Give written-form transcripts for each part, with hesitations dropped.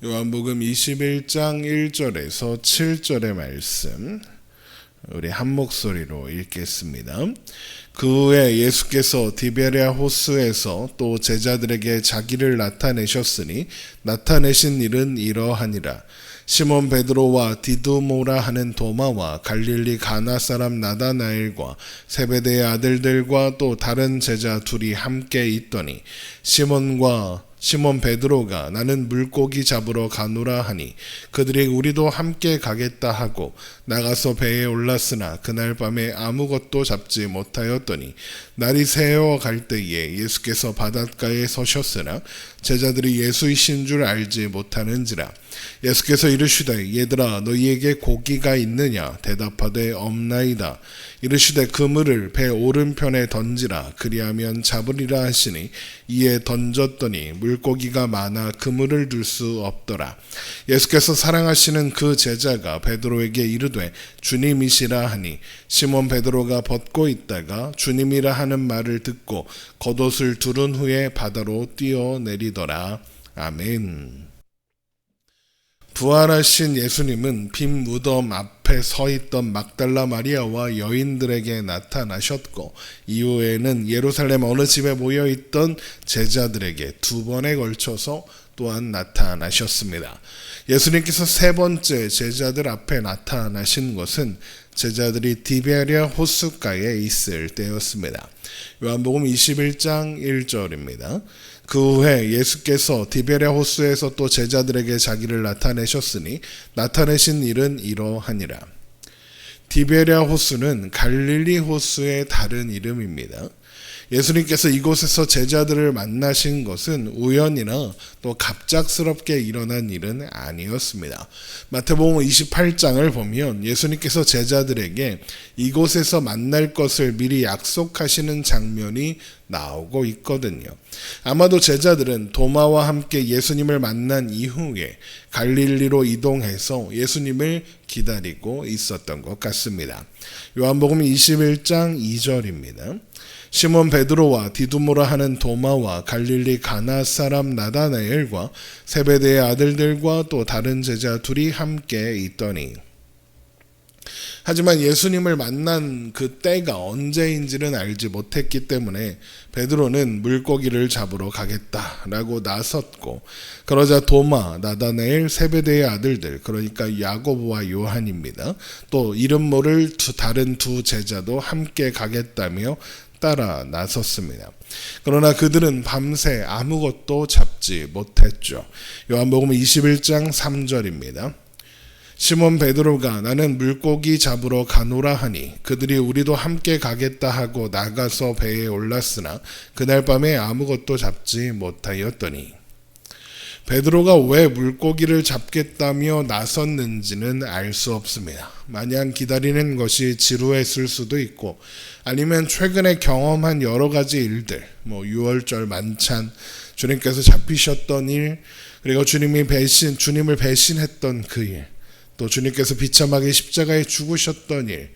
요한복음 21장 1절에서 7절의 말씀 우리 한 목소리로 읽겠습니다. 그 후에 예수께서 디베랴 호수에서 또 제자들에게 자기를 나타내셨으니 나타내신 일은 이러하니라. 시몬 베드로와 디두모라 하는 도마와 갈릴리 가나 사람 나다나엘과 세베대의 아들들과 또 다른 제자 둘이 함께 있더니 시몬 베드로가 나는 물고기 잡으러 가노라 하니 그들이 우리도 함께 가겠다 하고 나가서 배에 올랐으나 그날 밤에 아무것도 잡지 못하였더니 날이 새어 갈 때에 예수께서 바닷가에 서셨으나 제자들이 예수이신 줄 알지 못하는지라. 예수께서 이르시되 얘들아 너희에게 고기가 있느냐 대답하되 없나이다. 이르시되 그물을 배 오른편에 던지라 그리하면 잡으리라 하시니 이에 던졌더니 물고기가 많아 그물을 둘 수 없더라. 예수께서 사랑하시는 그 제자가 베드로에게 이르되 주님이시라 하니 시몬 베드로가 벗고 있다가 주님이라 하는 말을 듣고 겉옷을 두른 후에 바다로 뛰어내리더라. 아멘. 부활하신 예수님은 빈 무덤 앞에 서 있던 막달라 마리아와 여인들에게 나타나셨고 이후에는 예루살렘 어느 집에 모여 있던 제자들에게 두 번에 걸쳐서 또한 나타나셨습니다. 예수님께서 세 번째 제자들 앞에 나타나신 것은 제자들이 디베랴 호숫가에 있을 때였습니다. 요한복음 21장 1절입니다. 그 후에 예수께서 디베랴 호수에서 또 제자들에게 자기를 나타내셨으니 나타내신 일은 이러하니라. 디베랴 호수는 갈릴리 호수의 다른 이름입니다. 예수님께서 이곳에서 제자들을 만나신 것은 우연이나 또 갑작스럽게 일어난 일은 아니었습니다. 마태복음 28장을 보면 예수님께서 제자들에게 이곳에서 만날 것을 미리 약속하시는 장면이 나오고 있거든요. 아마도 제자들은 도마와 함께 예수님을 만난 이후에 갈릴리로 이동해서 예수님을 기다리고 있었던 것 같습니다. 요한복음 21장 2절입니다. 시몬 베드로와 디두모라 하는 도마와 갈릴리 가나 사람 나다나엘과 세베대의 아들들과 또 다른 제자 둘이 함께 있더니. 하지만 예수님을 만난 그 때가 언제인지는 알지 못했기 때문에 베드로는 물고기를 잡으러 가겠다라고 나섰고, 그러자 도마, 나다나엘, 세베대의 아들들, 그러니까 야고보와 요한입니다. 또 이름 모를 다른 두 제자도 함께 가겠다며 따라 나섰습니다. 그러나 그들은 밤새 아무것도 잡지 못했죠. 요한복음 21장 3절입니다. 시몬 베드로가 나는 물고기 잡으러 가노라 하니 그들이 우리도 함께 가겠다 하고 나가서 배에 올랐으나 그날 밤에 아무것도 잡지 못하였더니. 베드로가 왜 물고기를 잡겠다며 나섰는지는 알 수 없습니다. 마냥 기다리는 것이 지루했을 수도 있고, 아니면 최근에 경험한 여러 가지 일들, 유월절 만찬, 주님께서 잡히셨던 일, 그리고 주님을 배신했던 그 일, 또 주님께서 비참하게 십자가에 죽으셨던 일,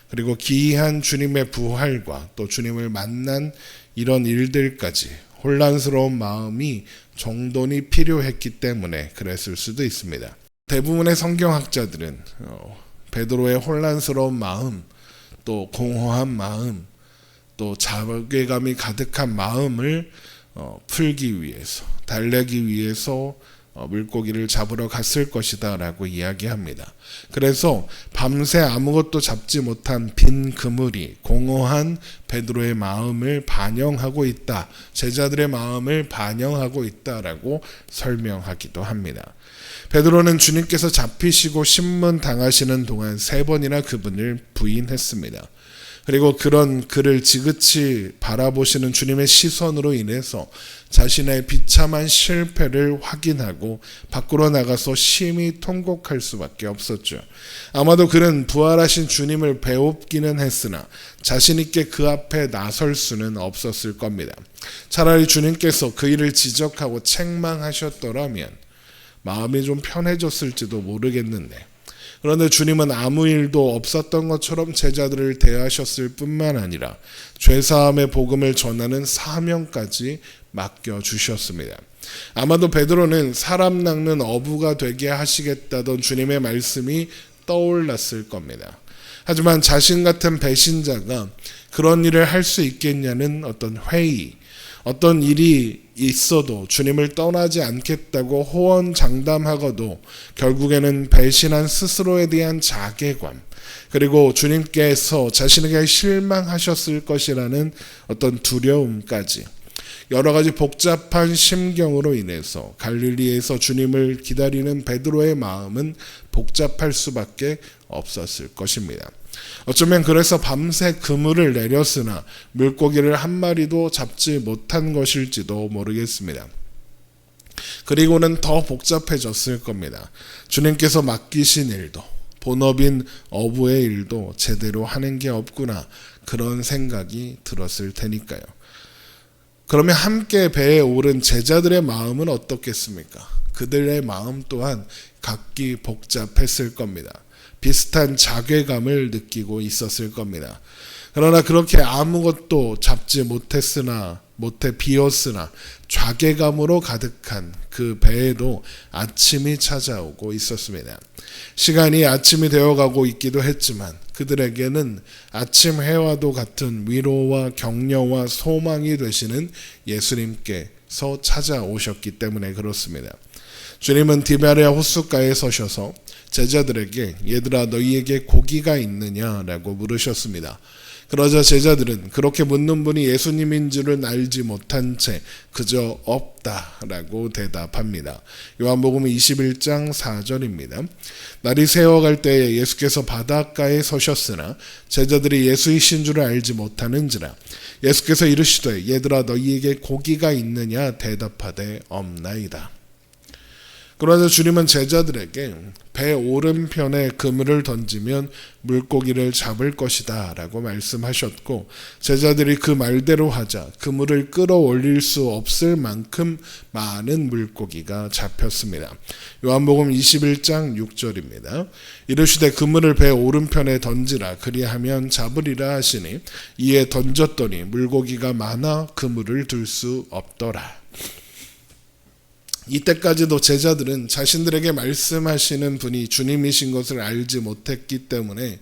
그리고 기이한 주님의 부활과 또 주님을 만난 이런 일들까지 혼란스러운 마음이 정돈이 필요했기 때문에 그랬을 수도 있습니다. 대부분의 성경학자들은 베드로의 혼란스러운 마음, 또 공허한 마음, 또 자괴감이 가득한 마음을 풀기 위해서, 달래기 위해서 물고기를 잡으러 갔을 것이다 라고 이야기합니다. 그래서 밤새 아무것도 잡지 못한 빈 그물이 공허한 베드로의 마음을 반영하고 있다, 제자들의 마음을 반영하고 있다라고 설명하기도 합니다. 베드로는 주님께서 잡히시고 신문 당하시는 동안 3번이나 그분을 부인했습니다. 그리고 그런 그를 지그치 바라보시는 주님의 시선으로 인해서 자신의 비참한 실패를 확인하고 밖으로 나가서 심히 통곡할 수밖에 없었죠. 아마도 그는 부활하신 주님을 배웁기는 했으나 자신 있게 그 앞에 나설 수는 없었을 겁니다. 차라리 주님께서 그 일을 지적하고 책망하셨더라면 마음이 좀 편해졌을지도 모르겠는데, 그런데 주님은 아무 일도 없었던 것처럼 제자들을 대하셨을 뿐만 아니라 죄사함의 복음을 전하는 사명까지 맡겨주셨습니다. 아마도 베드로는 사람 낚는 어부가 되게 하시겠다던 주님의 말씀이 떠올랐을 겁니다. 하지만 자신 같은 배신자가 그런 일을 할 수 있겠냐는 어떤 회의, 어떤 일이 있어도 주님을 떠나지 않겠다고 호언장담하고도 결국에는 배신한 스스로에 대한 자괴감, 그리고 주님께서 자신에게 실망하셨을 것이라는 어떤 두려움까지 여러 가지 복잡한 심경으로 인해서 갈릴리에서 주님을 기다리는 베드로의 마음은 복잡할 수밖에 없었을 것입니다. 어쩌면 그래서 밤새 그물을 내렸으나 물고기를 한 마리도 잡지 못한 것일지도 모르겠습니다. 그리고는 더 복잡해졌을 겁니다. 주님께서 맡기신 일도, 본업인 어부의 일도 제대로 하는 게 없구나, 그런 생각이 들었을 테니까요. 그러면 함께 배에 오른 제자들의 마음은 어떻겠습니까? 그들의 마음 또한 각기 복잡했을 겁니다. 비슷한 자괴감을 느끼고 있었을 겁니다. 그러나 그렇게 아무것도 잡지 못해 비었으나 자괴감으로 가득한 그 배에도 아침이 찾아오고 있었습니다. 시간이 아침이 되어가고 있기도 했지만 그들에게는 아침 해와도 같은 위로와 격려와 소망이 되시는 예수님께서 찾아오셨기 때문에 그렇습니다. 주님은 디베랴 호숫가에 서셔서 제자들에게 얘들아 너희에게 고기가 있느냐라고 물으셨습니다. 그러자 제자들은 그렇게 묻는 분이 예수님인 줄은 알지 못한 채 그저 없다라고 대답합니다. 요한복음 21장 4절입니다. 날이 새어갈 때에 예수께서 바닷가에 서셨으나 제자들이 예수이신 줄을 알지 못하는지라 예수께서 이르시되 얘들아 너희에게 고기가 있느냐 대답하되 없나이다. 그러자 주님은 제자들에게 배 오른편에 그물을 던지면 물고기를 잡을 것이다 라고 말씀하셨고 제자들이 그 말대로 하자 그물을 끌어올릴 수 없을 만큼 많은 물고기가 잡혔습니다. 요한복음 21장 6절입니다. 이르시되 그물을 배 오른편에 던지라 그리하면 잡으리라 하시니 이에 던졌더니 물고기가 많아 그물을 들 수 없더라. 이때까지도 제자들은 자신들에게 말씀하시는 분이 주님이신 것을 알지 못했기 때문에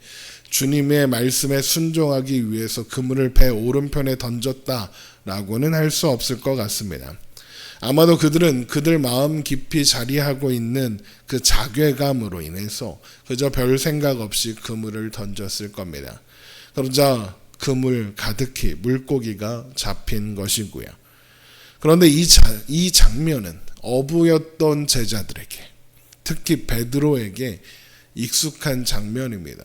주님의 말씀에 순종하기 위해서 그물을 배 오른편에 던졌다라고는 할 수 없을 것 같습니다. 아마도 그들은 그들 마음 깊이 자리하고 있는 그 자괴감으로 인해서 그저 별 생각 없이 그물을 던졌을 겁니다. 그러자 그물 가득히 물고기가 잡힌 것이고요. 그런데 이 장면은 어부였던 제자들에게, 특히 베드로에게 익숙한 장면입니다.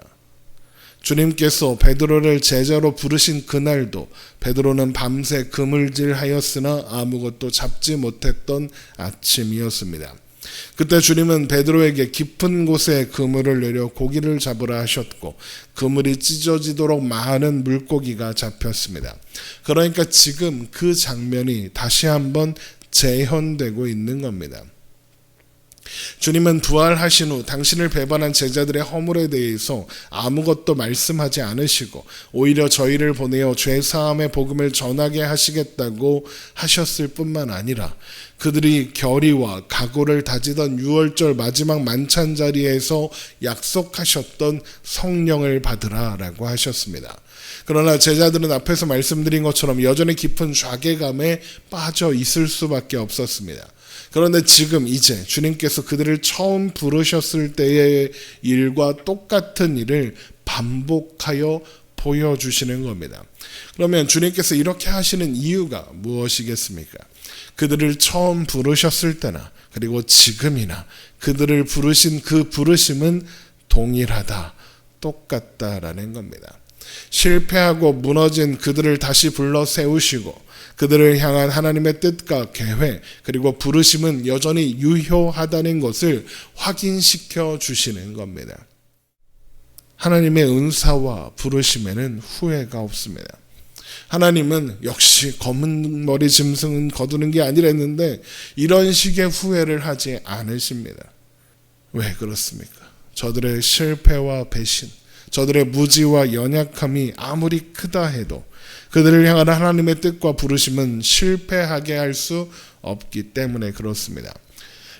주님께서 베드로를 제자로 부르신 그날도 베드로는 밤새 그물질하였으나 아무것도 잡지 못했던 아침이었습니다. 그때 주님은 베드로에게 깊은 곳에 그물을 내려 고기를 잡으라 하셨고 그물이 찢어지도록 많은 물고기가 잡혔습니다. 그러니까 지금 그 장면이 다시 한번 재현되고 있는 겁니다. 주님은 부활하신 후 당신을 배반한 제자들의 허물에 대해서 아무것도 말씀하지 않으시고 오히려 저희를 보내어 죄사함의 복음을 전하게 하시겠다고 하셨을 뿐만 아니라 그들이 결의와 각오를 다지던 6월절 마지막 만찬 자리에서 약속하셨던 성령을 받으라라고 하셨습니다. 그러나 제자들은 앞에서 말씀드린 것처럼 여전히 깊은 좌괴감에 빠져 있을 수밖에 없었습니다. 그런데 지금 이제 주님께서 그들을 처음 부르셨을 때의 일과 똑같은 일을 반복하여 보여주시는 겁니다. 그러면 주님께서 이렇게 하시는 이유가 무엇이겠습니까? 그들을 처음 부르셨을 때나 그리고 지금이나 그들을 부르신 그 부르심은 동일하다, 똑같다라는 겁니다. 실패하고 무너진 그들을 다시 불러 세우시고 그들을 향한 하나님의 뜻과 계획 그리고 부르심은 여전히 유효하다는 것을 확인시켜 주시는 겁니다. 하나님의 은사와 부르심에는 후회가 없습니다. 하나님은 역시 검은 머리 짐승은 거두는 게 아니라 했는데 이런 식의 후회를 하지 않으십니다. 왜 그렇습니까? 저들의 실패와 배신, 저들의 무지와 연약함이 아무리 크다 해도 그들을 향한 하나님의 뜻과 부르심은 실패하게 할 수 없기 때문에 그렇습니다.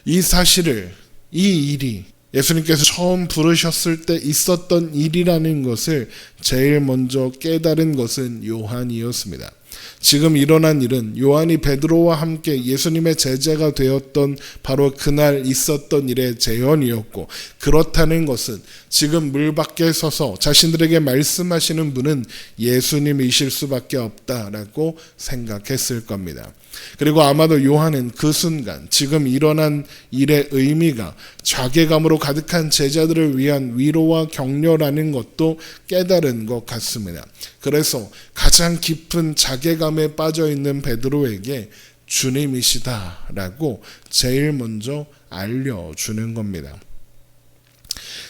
이 사실을, 이 일이 예수님께서 처음 부르셨을 때 있었던 일이라는 것을 제일 먼저 깨달은 것은 요한이었습니다. 지금 일어난 일은 요한이 베드로와 함께 예수님의 제자가 되었던 바로 그날 있었던 일의 재현이었고, 그렇다는 것은 지금 물 밖에 서서 자신들에게 말씀하시는 분은 예수님이실 수밖에 없다라고 생각했을 겁니다. 그리고 아마도 요한은 그 순간 지금 일어난 일의 의미가 자괴감으로 가득한 제자들을 위한 위로와 격려라는 것도 깨달은 것 같습니다. 그래서 가장 깊은 자괴감에 빠져 있는 베드로에게 주님이시다라고 제일 먼저 알려주는 겁니다.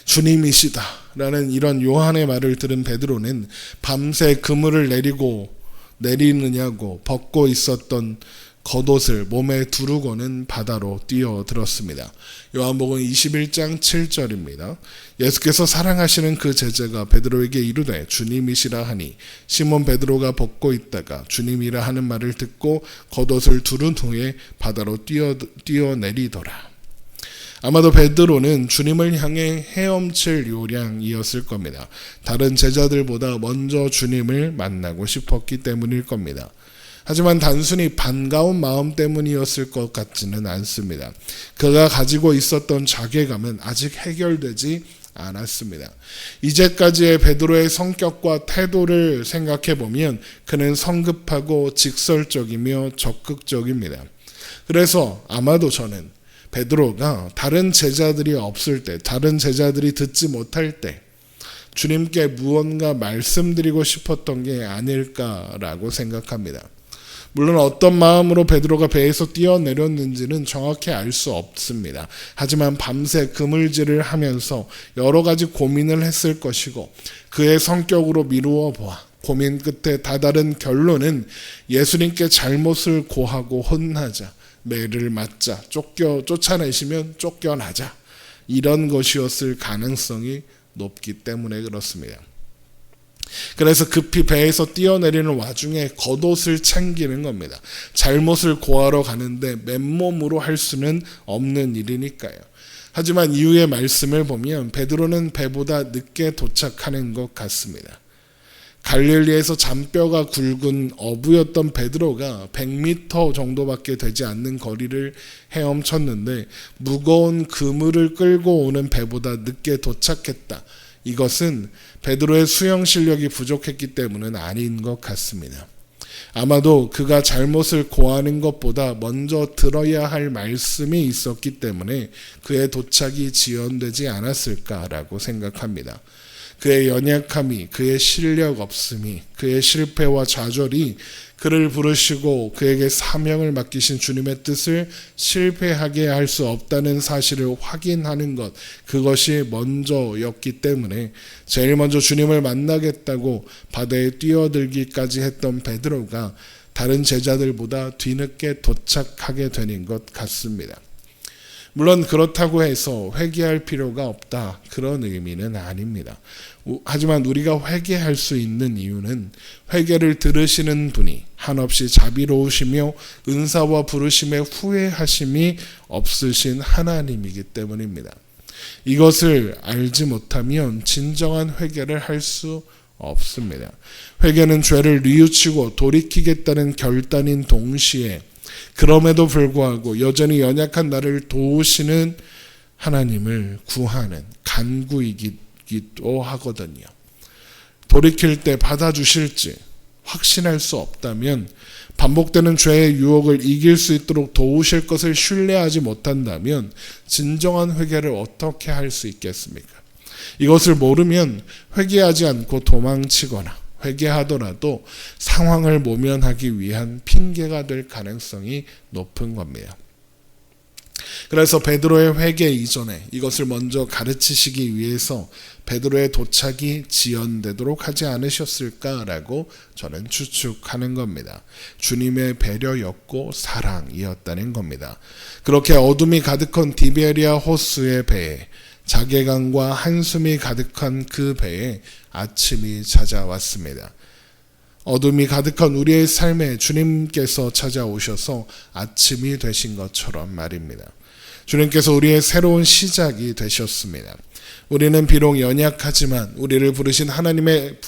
주님이시다라는 이런 요한의 말을 들은 베드로는 밤새 그물을 내리느냐고 벗고 있었던 겉옷을 몸에 두르고는 바다로 뛰어들었습니다. 요한복음 21장 7절입니다. 예수께서 사랑하시는 그 제자가 베드로에게 이르되 주님이시라 하니 시몬 베드로가 벗고 있다가 주님이라 하는 말을 듣고 겉옷을 두른 후에 바다로 뛰어내리더라. 아마도 베드로는 주님을 향해 헤엄칠 요량이었을 겁니다. 다른 제자들보다 먼저 주님을 만나고 싶었기 때문일 겁니다. 하지만 단순히 반가운 마음 때문이었을 것 같지는 않습니다. 그가 가지고 있었던 자괴감은 아직 해결되지 않았습니다. 이제까지의 베드로의 성격과 태도를 생각해 보면 그는 성급하고 직설적이며 적극적입니다. 그래서 아마도 저는 베드로가 다른 제자들이 없을 때, 다른 제자들이 듣지 못할 때 주님께 무언가 말씀드리고 싶었던 게 아닐까라고 생각합니다. 물론 어떤 마음으로 베드로가 배에서 뛰어내렸는지는 정확히 알 수 없습니다. 하지만 밤새 그물질을 하면서 여러 가지 고민을 했을 것이고, 그의 성격으로 미루어 보아 고민 끝에 다다른 결론은 예수님께 잘못을 고하고 혼나자, 매를 맞자, 쫓아내시면 쫓겨나자, 이런 것이었을 가능성이 높기 때문에 그렇습니다. 그래서 급히 배에서 뛰어내리는 와중에 겉옷을 챙기는 겁니다. 잘못을 고하러 가는데 맨몸으로 할 수는 없는 일이니까요. 하지만 이후의 말씀을 보면 베드로는 배보다 늦게 도착하는 것 같습니다. 갈릴리에서 잔뼈가 굵은 어부였던 베드로가 100m 정도밖에 되지 않는 거리를 헤엄쳤는데 무거운 그물을 끌고 오는 배보다 늦게 도착했다. 이것은 베드로의 수영 실력이 부족했기 때문은 아닌 것 같습니다. 아마도 그가 잘못을 고하는 것보다 먼저 들어야 할 말씀이 있었기 때문에 그의 도착이 지연되지 않았을까라고 생각합니다. 그의 연약함이, 그의 실력 없음이, 그의 실패와 좌절이 그를 부르시고 그에게 사명을 맡기신 주님의 뜻을 실패하게 할 수 없다는 사실을 확인하는 것, 그것이 먼저였기 때문에 제일 먼저 주님을 만나겠다고 바다에 뛰어들기까지 했던 베드로가 다른 제자들보다 뒤늦게 도착하게 되는 것 같습니다. 물론 그렇다고 해서 회개할 필요가 없다, 그런 의미는 아닙니다. 하지만 우리가 회개할 수 있는 이유는 회개를 들으시는 분이 한없이 자비로우시며 은사와 부르심에 후회하심이 없으신 하나님이기 때문입니다. 이것을 알지 못하면 진정한 회개를 할 수 없습니다. 회개는 죄를 뉘우치고 돌이키겠다는 결단인 동시에 그럼에도 불구하고 여전히 연약한 나를 도우시는 하나님을 구하는 간구이기도 하거든요. 돌이킬 때 받아주실지 확신할 수 없다면, 반복되는 죄의 유혹을 이길 수 있도록 도우실 것을 신뢰하지 못한다면 진정한 회개를 어떻게 할 수 있겠습니까? 이것을 모르면 회개하지 않고 도망치거나 회개하더라도 상황을 모면하기 위한 핑계가 될 가능성이 높은 겁니다. 그래서 베드로의 회개 이전에 이것을 먼저 가르치시기 위해서 베드로의 도착이 지연되도록 하지 않으셨을까라고 저는 추측하는 겁니다. 주님의 배려였고 사랑이었다는 겁니다. 그렇게 어둠이 가득한 디베리아 호수의 배에, 자괴감과 한숨이 가득한 그 배에 아침이 찾아왔습니다. 어둠이 가득한 우리의 삶에 주님께서 찾아오셔서 아침이 되신 것처럼 말입니다. 주님께서 우리의 새로운 시작이 되셨습니다. 우리는 비록 연약하지만 우리를 부르신 하나님의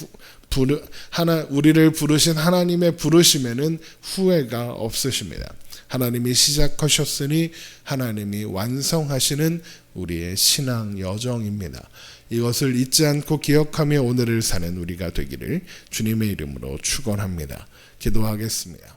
부르심에는 후회가 없으십니다. 하나님이 시작하셨으니 하나님이 완성하시는 우리의 신앙 여정입니다. 이것을 잊지 않고 기억하며 오늘을 사는 우리가 되기를 주님의 이름으로 축원합니다. 기도하겠습니다.